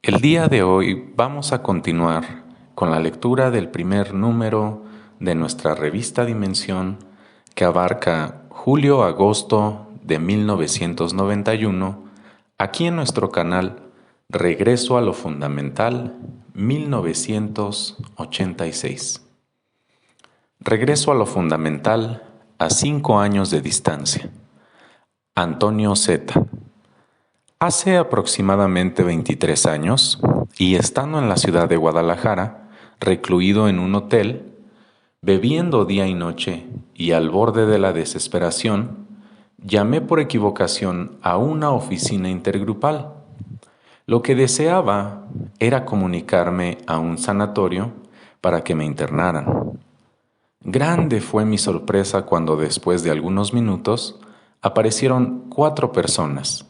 El día de hoy vamos a continuar con la lectura del primer número de nuestra revista Dimensión que abarca julio-agosto de 1991 aquí en nuestro canal Regreso a lo Fundamental 1986. Regreso a lo Fundamental a 5 años de distancia. Antonio Z. Hace aproximadamente 23 años, y estando en la ciudad de Guadalajara, recluido en un hotel, bebiendo día y noche y al borde de la desesperación, llamé por equivocación a una oficina intergrupal. Lo que deseaba era comunicarme a un sanatorio para que me internaran. Grande fue mi sorpresa cuando después de algunos minutos aparecieron 4 personas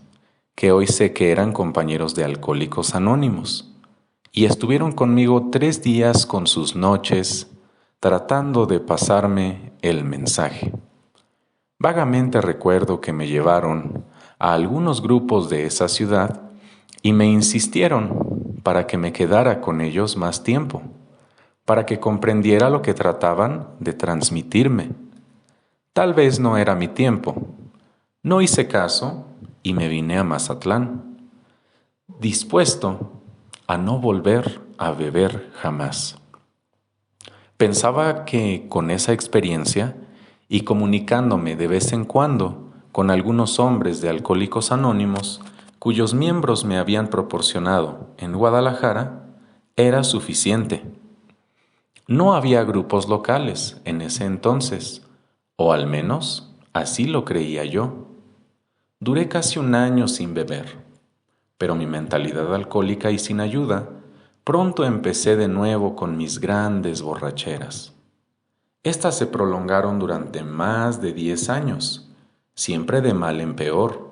que hoy sé que eran compañeros de Alcohólicos Anónimos, y estuvieron conmigo 3 días con sus noches tratando de pasarme el mensaje. Vagamente recuerdo que me llevaron a algunos grupos de esa ciudad y me insistieron para que me quedara con ellos más tiempo, para que comprendiera lo que trataban de transmitirme. Tal vez no era mi tiempo. No hice caso y me vine a Mazatlán, dispuesto a no volver a beber jamás. Pensaba que con esa experiencia y comunicándome de vez en cuando con algunos hombres de Alcohólicos Anónimos, cuyos miembros me habían proporcionado en Guadalajara, era suficiente. No había grupos locales en ese entonces, o al menos así lo creía yo. Duré casi un año sin beber, pero mi mentalidad alcohólica y sin ayuda, pronto empecé de nuevo con mis grandes borracheras. Estas se prolongaron durante más de 10 años, siempre de mal en peor.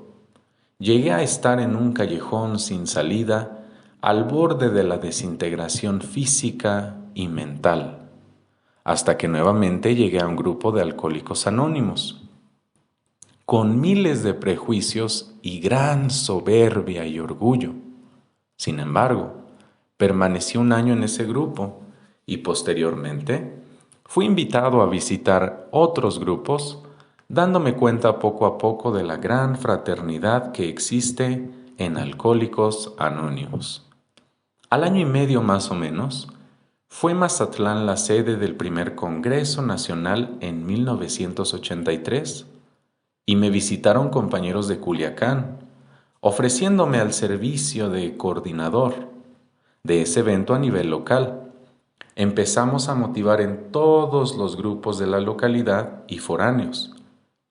Llegué a estar en un callejón sin salida, al borde de la desintegración física y mental, hasta que nuevamente llegué a un grupo de Alcohólicos Anónimos, con miles de prejuicios y gran soberbia y orgullo. Sin embargo, permanecí un año en ese grupo y posteriormente fui invitado a visitar otros grupos, dándome cuenta poco a poco de la gran fraternidad que existe en Alcohólicos Anónimos. Al año y medio más o menos, fue Mazatlán la sede del primer Congreso Nacional en 1983, y me visitaron compañeros de Culiacán, ofreciéndome al servicio de coordinador de ese evento a nivel local. Empezamos a motivar en todos los grupos de la localidad y foráneos.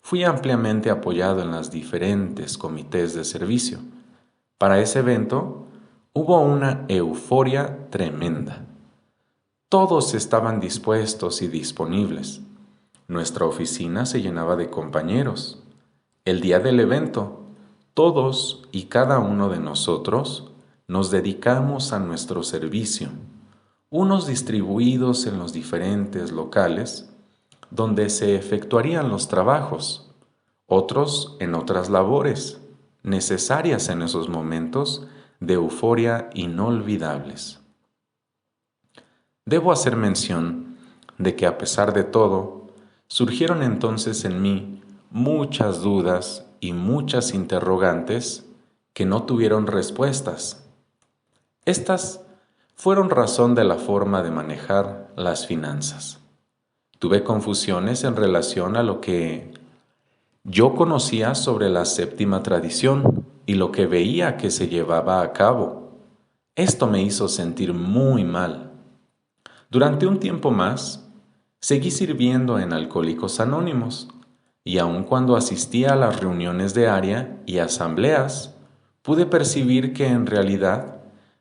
Fui ampliamente apoyado en las diferentes comités de servicio. Para ese evento hubo una euforia tremenda. Todos estaban dispuestos y disponibles. Nuestra oficina se llenaba de compañeros. El día del evento, todos y cada uno de nosotros nos dedicamos a nuestro servicio, unos distribuidos en los diferentes locales donde se efectuarían los trabajos, otros en otras labores necesarias en esos momentos de euforia inolvidables. Debo hacer mención de que a pesar de todo, surgieron entonces en mí muchas dudas y muchas interrogantes que no tuvieron respuestas. Estas fueron razón de la forma de manejar las finanzas. Tuve confusiones en relación a lo que yo conocía sobre la séptima tradición y lo que veía que se llevaba a cabo. Esto me hizo sentir muy mal. Durante un tiempo más, seguí sirviendo en Alcohólicos Anónimos, y aun cuando asistía a las reuniones de área y asambleas, pude percibir que en realidad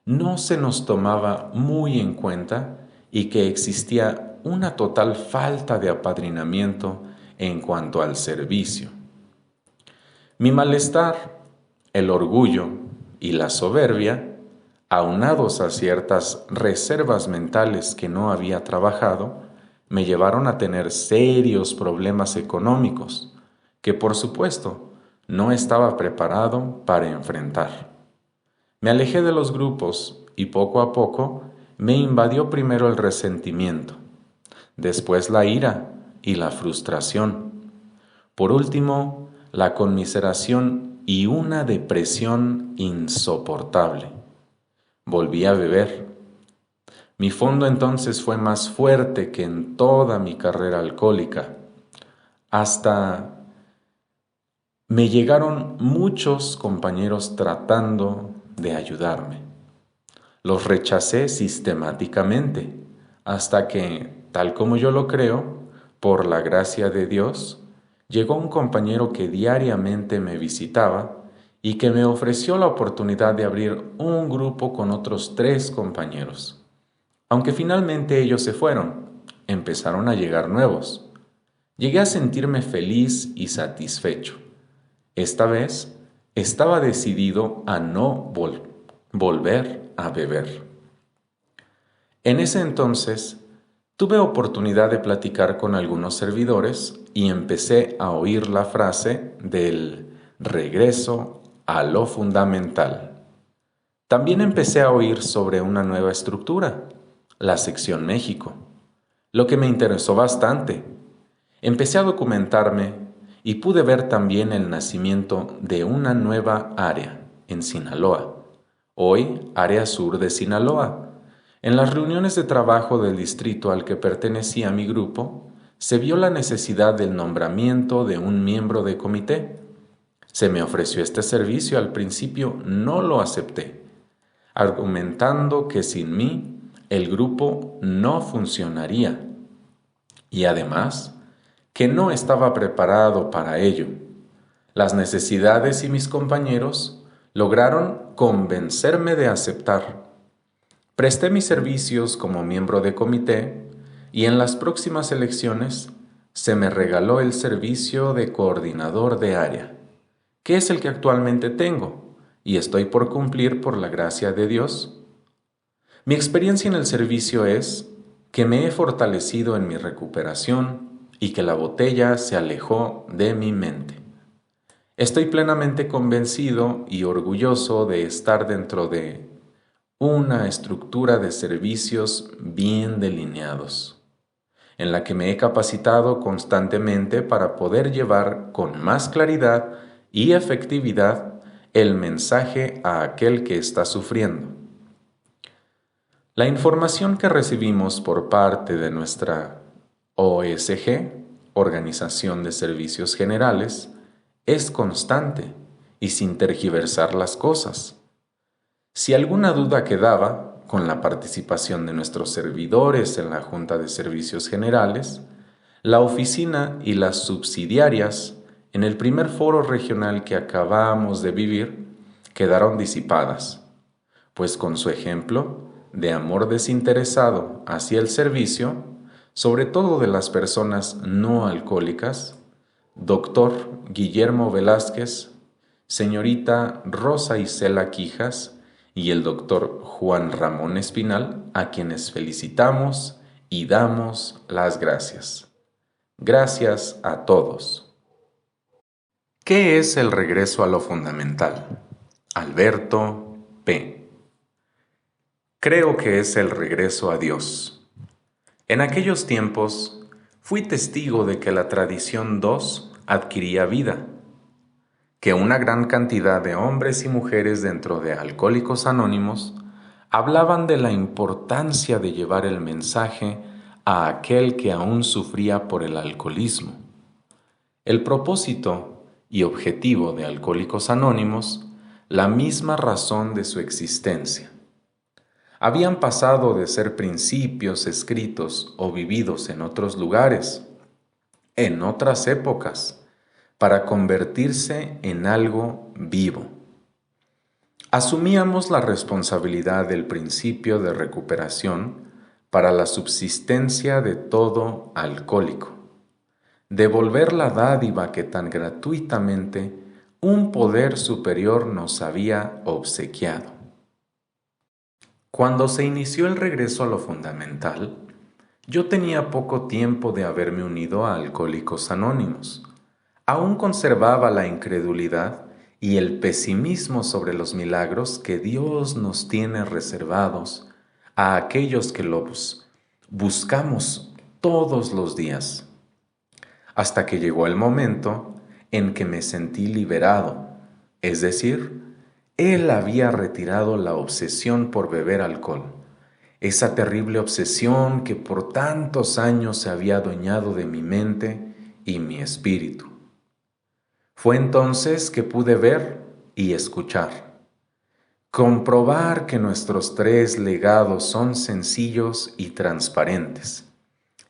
no se nos tomaba muy en cuenta y que existía una total falta de apadrinamiento en cuanto al servicio. Mi malestar, el orgullo y la soberbia, aunados a ciertas reservas mentales que no había trabajado, me llevaron a tener serios problemas económicos que, por supuesto, no estaba preparado para enfrentar. Me alejé de los grupos y poco a poco me invadió primero el resentimiento, después la ira y la frustración, por último la conmiseración y una depresión insoportable. Volví a beber. Mi fondo entonces fue más fuerte que en toda mi carrera alcohólica. Hasta me llegaron muchos compañeros tratando de ayudarme. Los rechacé sistemáticamente, hasta que, tal como yo lo creo, por la gracia de Dios, llegó un compañero que diariamente me visitaba y que me ofreció la oportunidad de abrir un grupo con otros 3 compañeros. Aunque finalmente ellos se fueron, empezaron a llegar nuevos. Llegué a sentirme feliz y satisfecho. Esta vez estaba decidido a no volver a beber. En ese entonces tuve oportunidad de platicar con algunos servidores y empecé a oír la frase del regreso a lo fundamental. También empecé a oír sobre una nueva estructura, la Sección México, lo que me interesó bastante. Empecé a documentarme y pude ver también el nacimiento de una nueva área en Sinaloa, hoy Área Sur de Sinaloa. En las reuniones de trabajo del distrito al que pertenecía mi grupo, se vio la necesidad del nombramiento de un miembro de comité. Se me ofreció este servicio, al principio no lo acepté, argumentando que sin mí el grupo no funcionaría y además que no estaba preparado para ello. Las necesidades y mis compañeros lograron convencerme de aceptar. Presté mis servicios como miembro de comité y en las próximas elecciones se me regaló el servicio de coordinador de área, que es el que actualmente tengo y estoy por cumplir por la gracia de Dios. Mi experiencia en el servicio es que me he fortalecido en mi recuperación y que la botella se alejó de mi mente. Estoy plenamente convencido y orgulloso de estar dentro de una estructura de servicios bien delineados, en la que me he capacitado constantemente para poder llevar con más claridad y efectividad el mensaje a aquel que está sufriendo. La información que recibimos por parte de nuestra OSG, Organización de Servicios Generales, es constante y sin tergiversar las cosas. Si alguna duda quedaba, con la participación de nuestros servidores en la Junta de Servicios Generales, la oficina y las subsidiarias en el primer foro regional que acabamos de vivir quedaron disipadas, pues con su ejemplo de amor desinteresado hacia el servicio, sobre todo de las personas no alcohólicas, Doctor Guillermo Velázquez, señorita Rosa Isela Quijas y el doctor Juan Ramón Espinal, a quienes felicitamos y damos las gracias. Gracias a todos. ¿Qué es el regreso a lo fundamental? Alberto P. Creo que es el regreso a Dios. En aquellos tiempos, fui testigo de que la tradición 2 adquiría vida, que una gran cantidad de hombres y mujeres dentro de Alcohólicos Anónimos hablaban de la importancia de llevar el mensaje a aquel que aún sufría por el alcoholismo. El propósito y objetivo de Alcohólicos Anónimos, la misma razón de su existencia. Habían pasado de ser principios escritos o vividos en otros lugares, en otras épocas, para convertirse en algo vivo. Asumíamos la responsabilidad del principio de recuperación para la subsistencia de todo alcohólico, devolver la dádiva que tan gratuitamente un poder superior nos había obsequiado. Cuando se inició el regreso a lo fundamental, yo tenía poco tiempo de haberme unido a Alcohólicos Anónimos. Aún conservaba la incredulidad y el pesimismo sobre los milagros que Dios nos tiene reservados a aquellos que los buscamos todos los días, hasta que llegó el momento en que me sentí liberado, es decir, Él había retirado la obsesión por beber alcohol, esa terrible obsesión que por tantos años se había adueñado de mi mente y mi espíritu. Fue entonces que pude ver y escuchar, comprobar que nuestros tres legados son sencillos y transparentes,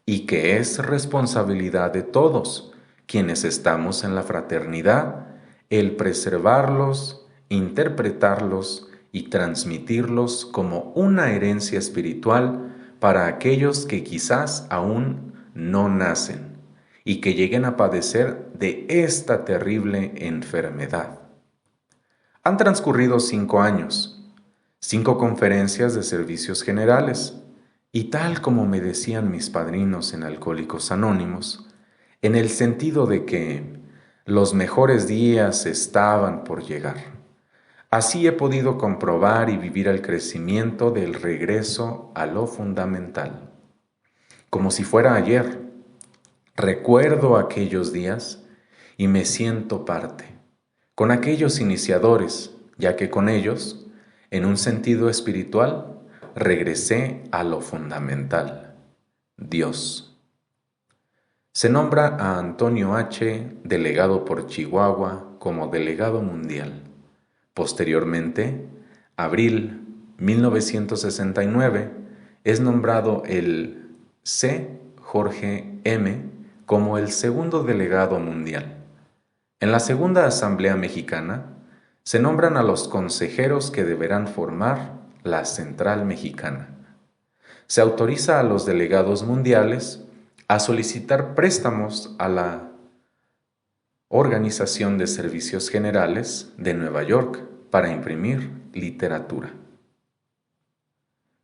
y que es responsabilidad de todos quienes estamos en la fraternidad el preservarlos, interpretarlos y transmitirlos como una herencia espiritual para aquellos que quizás aún no nacen y que lleguen a padecer de esta terrible enfermedad. Han transcurrido 5 años, 5 conferencias de servicios generales, y tal como me decían mis padrinos en Alcohólicos Anónimos, en el sentido de que los mejores días estaban por llegar. Así he podido comprobar y vivir el crecimiento del regreso a lo fundamental. Como si fuera ayer, recuerdo aquellos días y me siento parte, con aquellos iniciadores, ya que con ellos, en un sentido espiritual, regresé a lo fundamental, Dios. Se nombra a Antonio H., delegado por Chihuahua, como delegado mundial. Posteriormente, abril 1969, es nombrado el C. Jorge M. como el segundo delegado mundial. En la segunda Asamblea Mexicana, se nombran a los consejeros que deberán formar la Central Mexicana. Se autoriza a los delegados mundiales a solicitar préstamos a la Organización de Servicios Generales de Nueva York para imprimir literatura.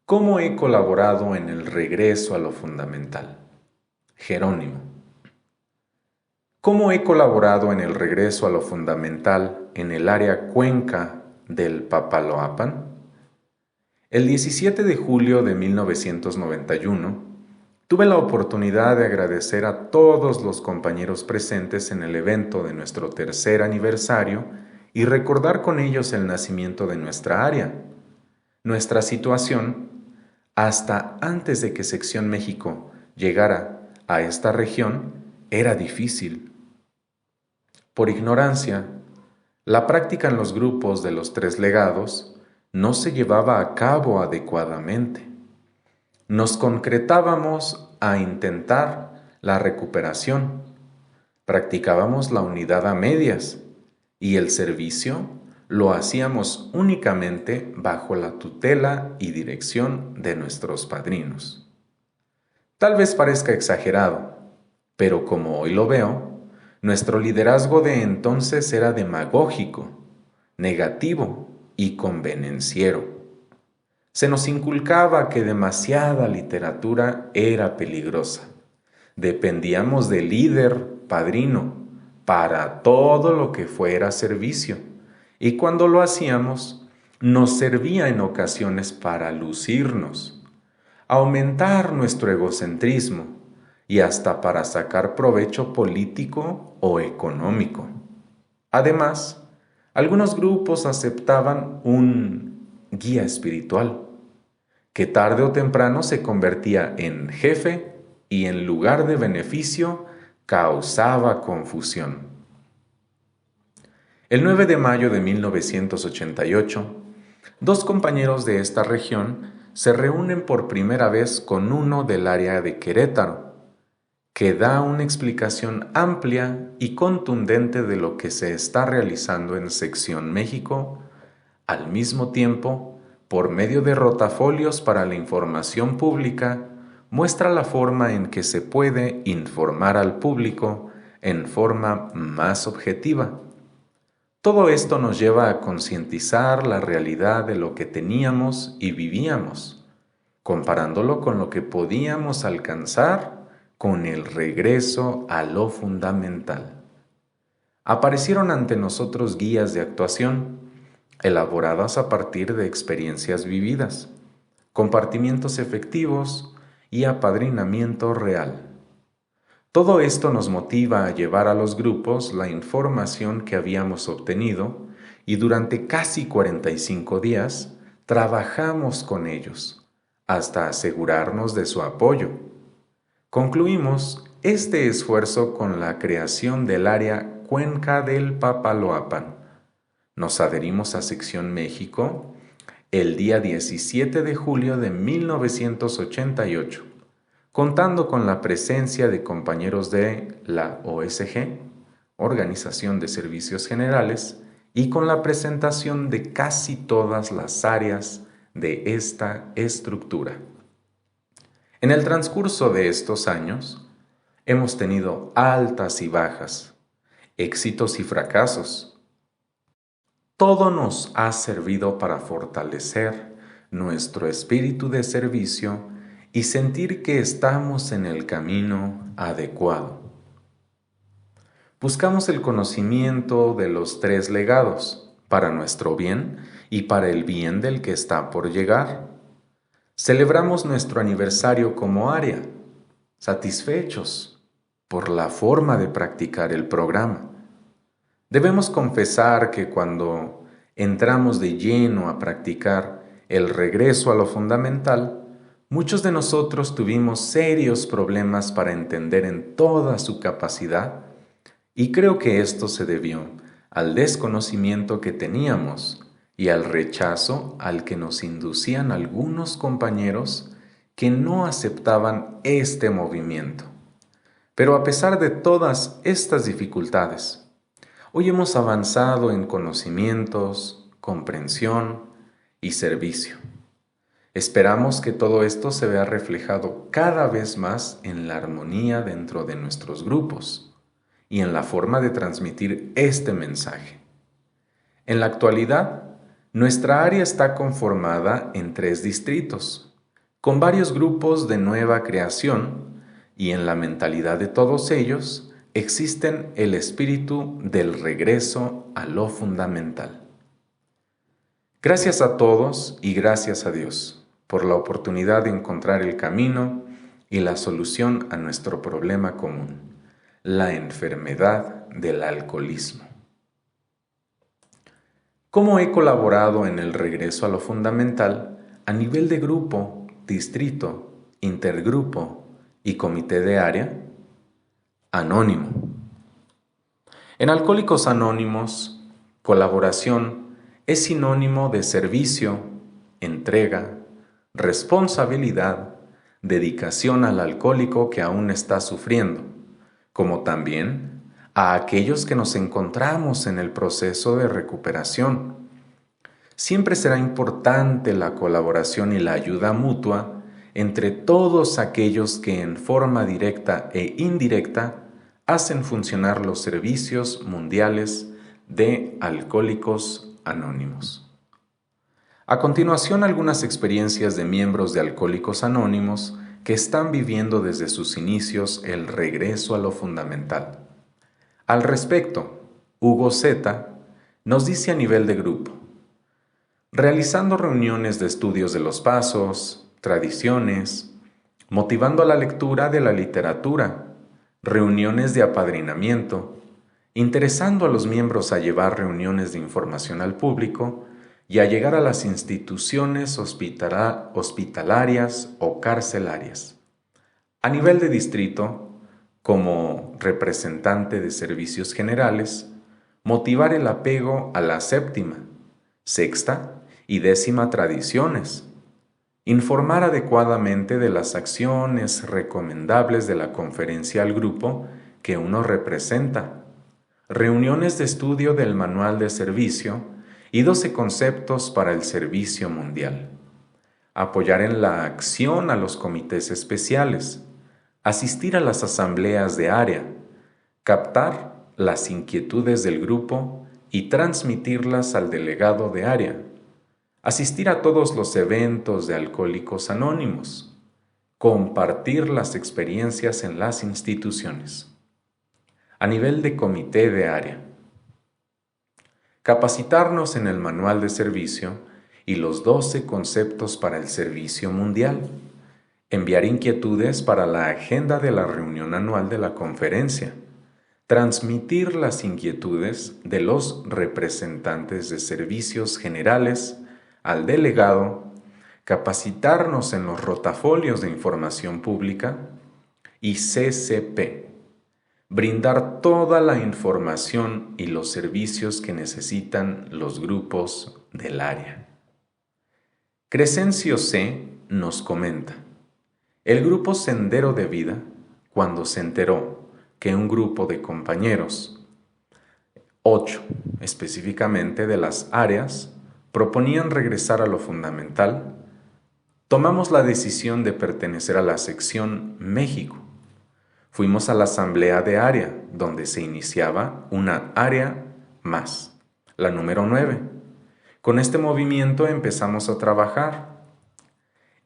¿Cómo he colaborado en el regreso a lo fundamental? Jerónimo. ¿Cómo he colaborado en el regreso a lo fundamental en el área Cuenca del Papaloapan? El 17 de julio de 1991, tuve la oportunidad de agradecer a todos los compañeros presentes en el evento de nuestro 3er aniversario y recordar con ellos el nacimiento de nuestra área. Nuestra situación, hasta antes de que Sección México llegara a esta región, era difícil. Por ignorancia, la práctica en los grupos de los 3 legados no se llevaba a cabo adecuadamente. Nos concretábamos a intentar la recuperación, practicábamos la unidad a medias y el servicio lo hacíamos únicamente bajo la tutela y dirección de nuestros padrinos. Tal vez parezca exagerado, pero como hoy lo veo, nuestro liderazgo de entonces era demagógico, negativo y convenenciero. Se nos inculcaba que demasiada literatura era peligrosa. Dependíamos del líder, padrino, para todo lo que fuera servicio. Y cuando lo hacíamos, nos servía en ocasiones para lucirnos, aumentar nuestro egocentrismo y hasta para sacar provecho político o económico. Además, algunos grupos aceptaban un guía espiritual, que tarde o temprano se convertía en jefe y en lugar de beneficio causaba confusión. El 9 de mayo de 1988, 2 compañeros de esta región se reúnen por primera vez con uno del área de Querétaro, que da una explicación amplia y contundente de lo que se está realizando en Sección México, al mismo tiempo, por medio de rotafolios para la información pública, muestra la forma en que se puede informar al público en forma más objetiva. Todo esto nos lleva a concientizar la realidad de lo que teníamos y vivíamos, comparándolo con lo que podíamos alcanzar con el regreso a lo fundamental. Aparecieron ante nosotros guías de actuación, elaboradas a partir de experiencias vividas, compartimientos efectivos y apadrinamiento real. Todo esto nos motiva a llevar a los grupos la información que habíamos obtenido y durante casi 45 días trabajamos con ellos hasta asegurarnos de su apoyo. Concluimos este esfuerzo con la creación del área Cuenca del Papaloapan. Nos adherimos a Sección México el día 17 de julio de 1988, contando con la presencia de compañeros de la OSG, Organización de Servicios Generales, y con la presentación de casi todas las áreas de esta estructura. En el transcurso de estos años, hemos tenido altas y bajas, éxitos y fracasos. Todo nos ha servido para fortalecer nuestro espíritu de servicio y sentir que estamos en el camino adecuado. Buscamos el conocimiento de los 3 legados, para nuestro bien y para el bien del que está por llegar. Celebramos nuestro aniversario como área, satisfechos por la forma de practicar el programa. Debemos confesar que cuando entramos de lleno a practicar el regreso a lo fundamental, muchos de nosotros tuvimos serios problemas para entender en toda su capacidad, y creo que esto se debió al desconocimiento que teníamos y al rechazo al que nos inducían algunos compañeros que no aceptaban este movimiento. Pero a pesar de todas estas dificultades, hoy hemos avanzado en conocimientos, comprensión y servicio. Esperamos que todo esto se vea reflejado cada vez más en la armonía dentro de nuestros grupos y en la forma de transmitir este mensaje. En la actualidad, nuestra área está conformada en 3 distritos, con varios grupos de nueva creación, y en la mentalidad de todos ellos existen el espíritu del regreso a lo fundamental. Gracias a todos y gracias a Dios por la oportunidad de encontrar el camino y la solución a nuestro problema común, la enfermedad del alcoholismo. ¿Cómo he colaborado en el regreso a lo fundamental a nivel de grupo, distrito, intergrupo y comité de área? Anónimo. En Alcohólicos Anónimos, colaboración es sinónimo de servicio, entrega, responsabilidad, dedicación al alcohólico que aún está sufriendo, como también a aquellos que nos encontramos en el proceso de recuperación. Siempre será importante la colaboración y la ayuda mutua entre todos aquellos que en forma directa e indirecta hacen funcionar los servicios mundiales de Alcohólicos Anónimos. A continuación, algunas experiencias de miembros de Alcohólicos Anónimos que están viviendo desde sus inicios el regreso a lo fundamental. Al respecto, Hugo Z. nos dice a nivel de grupo: realizando reuniones de estudios de los pasos, tradiciones, motivando a la lectura de la literatura, reuniones de apadrinamiento, interesando a los miembros a llevar reuniones de información al público y a llegar a las instituciones hospitalarias o carcelarias. A nivel de distrito, como representante de servicios generales, motivar el apego a la séptima, sexta y décima tradiciones, informar adecuadamente de las acciones recomendables de la conferencia al grupo que uno representa, reuniones de estudio del manual de servicio y 12 conceptos para el servicio mundial, apoyar en la acción a los comités especiales, asistir a las asambleas de área, captar las inquietudes del grupo y transmitirlas al delegado de área, asistir a todos los eventos de Alcohólicos Anónimos, compartir las experiencias en las instituciones. A nivel de comité de área, capacitarnos en el manual de servicio y los 12 conceptos para el servicio mundial, enviar inquietudes para la agenda de la reunión anual de la conferencia, transmitir las inquietudes de los representantes de servicios generales al delegado, capacitarnos en los rotafolios de información pública y CCP, brindar toda la información y los servicios que necesitan los grupos del área. Crescencio C. nos comenta: el grupo Sendero de Vida, cuando se enteró que un grupo de compañeros, 8 específicamente de las áreas, proponían regresar a lo fundamental, tomamos la decisión de pertenecer a la sección México. Fuimos a la asamblea de área, donde se iniciaba una área más, la número 9. Con este movimiento empezamos a trabajar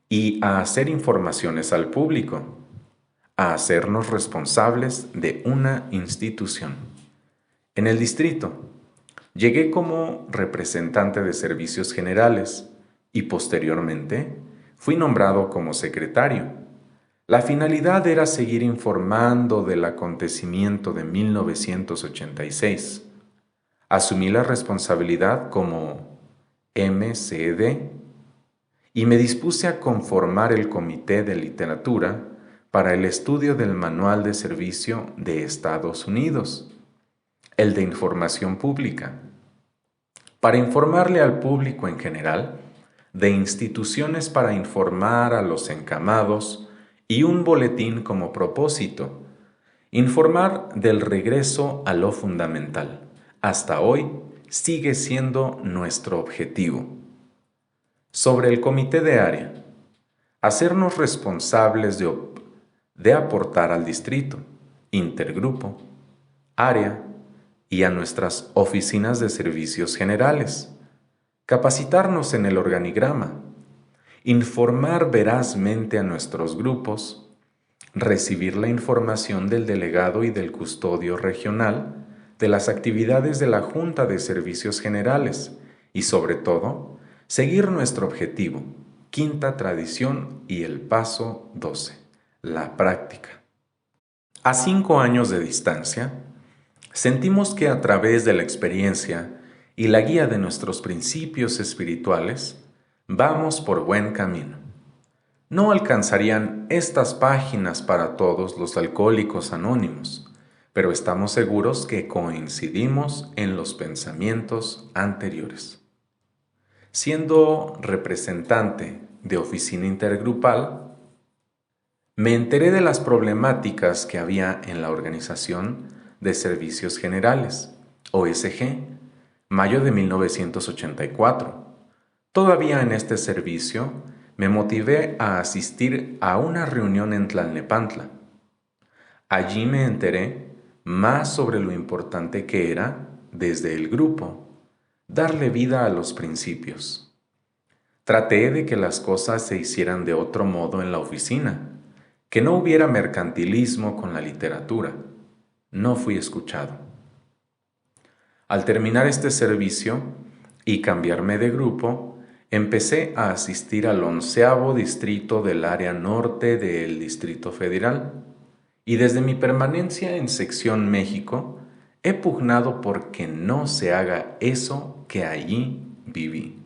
y a hacer informaciones al público, a hacernos responsables de una institución. En el distrito, llegué como representante de servicios generales y posteriormente fui nombrado como secretario. La finalidad era seguir informando del acontecimiento de 1986. Asumí la responsabilidad como MCD y me dispuse a conformar el Comité de Literatura para el estudio del Manual de Servicio de Estados Unidos, el de Información Pública, para informarle al público en general, de instituciones para informar a los encamados y un boletín como propósito, informar del regreso a lo fundamental. Hasta hoy sigue siendo nuestro objetivo. Sobre el comité de área, hacernos responsables de aportar al distrito, intergrupo, área y a nuestras oficinas de servicios generales, capacitarnos en el organigrama, informar verazmente a nuestros grupos, recibir la información del delegado y del custodio regional de las actividades de la Junta de Servicios Generales y, sobre todo, seguir nuestro objetivo, quinta tradición y el paso 12, la práctica. A 5 años de distancia, sentimos que a través de la experiencia y la guía de nuestros principios espirituales, vamos por buen camino. No alcanzarían estas páginas para todos los alcohólicos anónimos, pero estamos seguros que coincidimos en los pensamientos anteriores. Siendo representante de oficina intergrupal, me enteré de las problemáticas que había en la Organización de Servicios Generales, OSG, mayo de 1984. Todavía en este servicio, me motivé a asistir a una reunión en Tlalnepantla. Allí me enteré más sobre lo importante que era, desde el grupo, darle vida a los principios. Traté de que las cosas se hicieran de otro modo en la oficina, que no hubiera mercantilismo con la literatura. No fui escuchado. Al terminar este servicio y cambiarme de grupo, empecé a asistir al 11º distrito del área norte del Distrito Federal y desde mi permanencia en Sección México he pugnado por que no se haga eso que allí viví.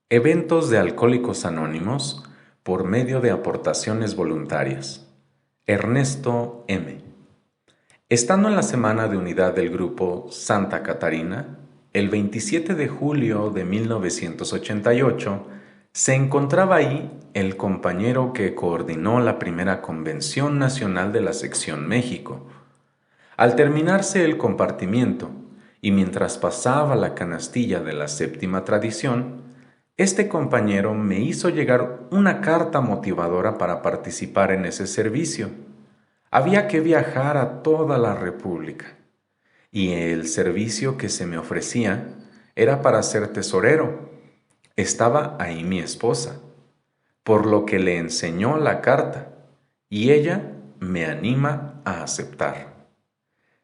Eventos de Alcohólicos Anónimos por medio de aportaciones voluntarias. Ernesto M. Estando en la semana de unidad del grupo Santa Catarina, el 27 de julio de 1988, se encontraba ahí el compañero que coordinó la primera Convención Nacional de la Sección México. Al terminarse el compartimiento, y mientras pasaba la canastilla de la séptima tradición, este compañero me hizo llegar una carta motivadora para participar en ese servicio. Había que viajar a toda la República, y el servicio que se me ofrecía era para ser tesorero. Estaba ahí mi esposa, por lo que le enseñó la carta, y ella me anima a aceptar.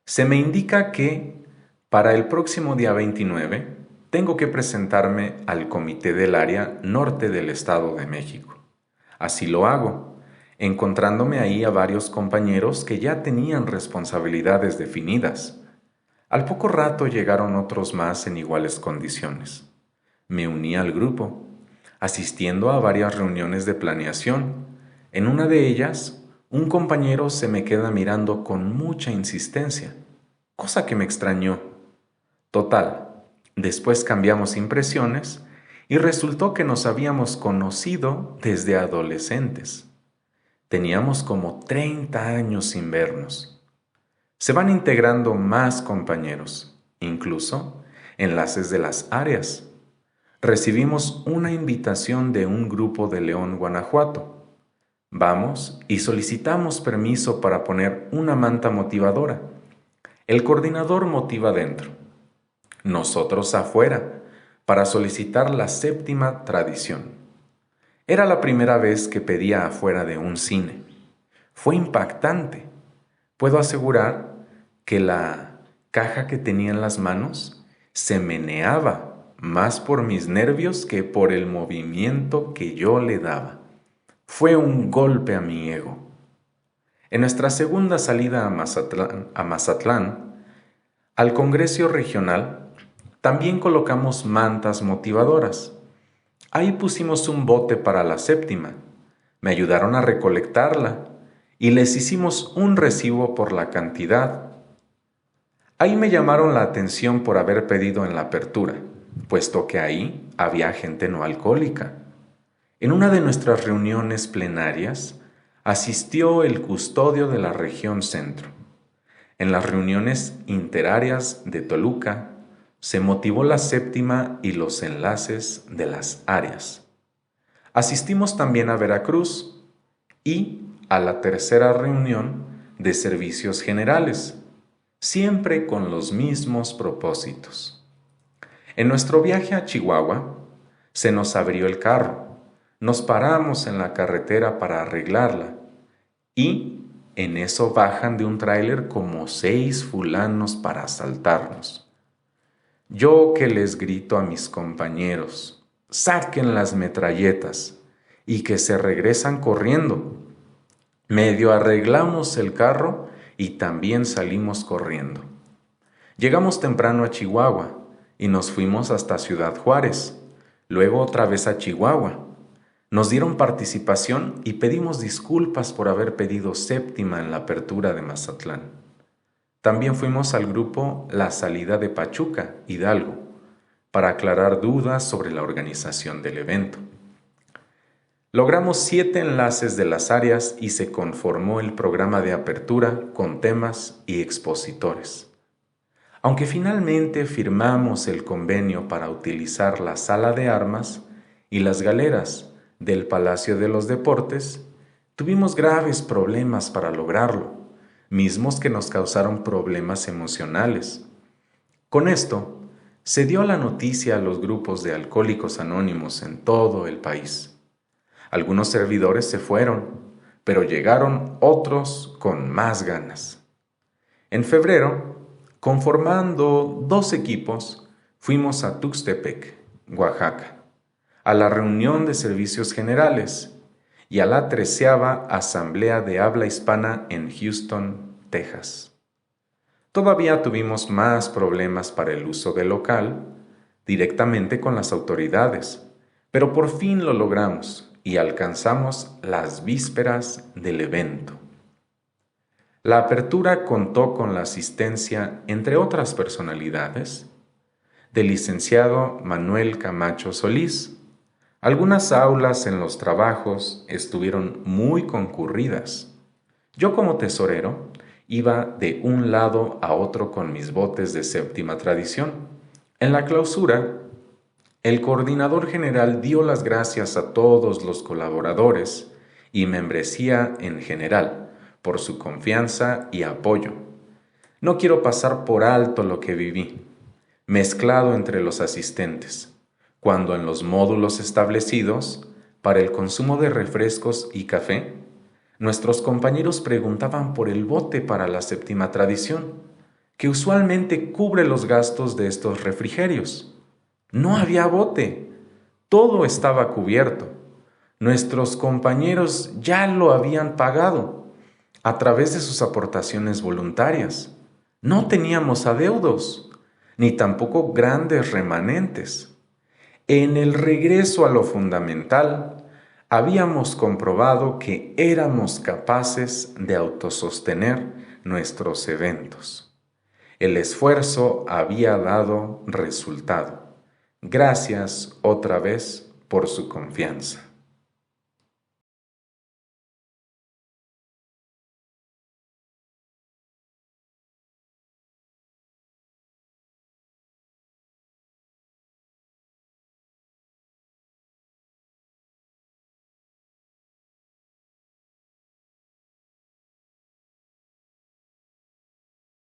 Se me indica que Para el próximo día 29, tengo que presentarme al comité del área norte del Estado de México. Así lo hago, encontrándome ahí a varios compañeros que ya tenían responsabilidades definidas. Al poco rato llegaron otros más en iguales condiciones. Me uní al grupo, asistiendo a varias reuniones de planeación. En una de ellas, un compañero se me queda mirando con mucha insistencia, cosa que me extrañó. Total, después cambiamos impresiones y resultó que nos habíamos conocido desde adolescentes. Teníamos como 30 años sin vernos. Se van integrando más compañeros, incluso enlaces de las áreas. Recibimos una invitación de un grupo de León, Guanajuato. Vamos y solicitamos permiso para poner una manta motivadora. El coordinador motiva dentro, nosotros afuera, para solicitar la séptima tradición. Era la primera vez que pedía afuera de un cine. Fue impactante. Puedo asegurar que la caja que tenía en las manos se meneaba más por mis nervios que por el movimiento que yo le daba. Fue un golpe a mi ego. En nuestra segunda salida a Mazatlán, al Congreso Regional, también colocamos mantas motivadoras. Ahí pusimos un bote para la séptima. Me ayudaron a recolectarla y les hicimos un recibo por la cantidad. Ahí me llamaron la atención por haber pedido en la apertura, puesto que ahí había gente no alcohólica. En una de nuestras reuniones plenarias asistió el custodio de la región centro. En las reuniones interarias de Toluca se motivó la séptima y los enlaces de las áreas. Asistimos también a Veracruz y a la tercera reunión de servicios generales, siempre con los mismos propósitos. En nuestro viaje a Chihuahua, se nos abrió el carro, nos paramos en la carretera para arreglarla y en eso bajan de un tráiler como 6 fulanos para asaltarnos. Yo que les grito a mis compañeros, saquen las metralletas y que se regresan corriendo. Medio arreglamos el carro y también salimos corriendo. Llegamos temprano a Chihuahua y nos fuimos hasta Ciudad Juárez, luego otra vez a Chihuahua. Nos dieron participación y pedimos disculpas por haber pedido séptima en la apertura de Mazatlán. También fuimos al grupo La Salida de Pachuca, Hidalgo, para aclarar dudas sobre la organización del evento. Logramos 7 enlaces de las áreas y se conformó el programa de apertura con temas y expositores. Aunque finalmente firmamos el convenio para utilizar la sala de armas y las galeras del Palacio de los Deportes, tuvimos graves problemas para lograrlo, mismos que nos causaron problemas emocionales. Con esto, se dio la noticia a los grupos de alcohólicos anónimos en todo el país. Algunos servidores se fueron, pero llegaron otros con más ganas. En febrero, conformando 2 equipos, fuimos a Tuxtepec, Oaxaca, a la reunión de servicios generales y a la 13ª Asamblea de Habla Hispana en Houston, Texas. Todavía tuvimos más problemas para el uso del local, directamente con las autoridades, pero por fin lo logramos y alcanzamos las vísperas del evento. La apertura contó con la asistencia, entre otras personalidades, del licenciado Manuel Camacho Solís. Algunas aulas en los trabajos estuvieron muy concurridas. Yo como tesorero iba de un lado a otro con mis botes de séptima tradición. En la clausura, el coordinador general dio las gracias a todos los colaboradores y membresía en general por su confianza y apoyo. No quiero pasar por alto lo que viví, mezclado entre los asistentes, cuando en los módulos establecidos para el consumo de refrescos y café, nuestros compañeros preguntaban por el bote para la séptima tradición, que usualmente cubre los gastos de estos refrigerios. No había bote, todo estaba cubierto. Nuestros compañeros ya lo habían pagado a través de sus aportaciones voluntarias. No teníamos adeudos, ni tampoco grandes remanentes. En el regreso a lo fundamental, habíamos comprobado que éramos capaces de autosostener nuestros eventos. El esfuerzo había dado resultado. Gracias otra vez por su confianza.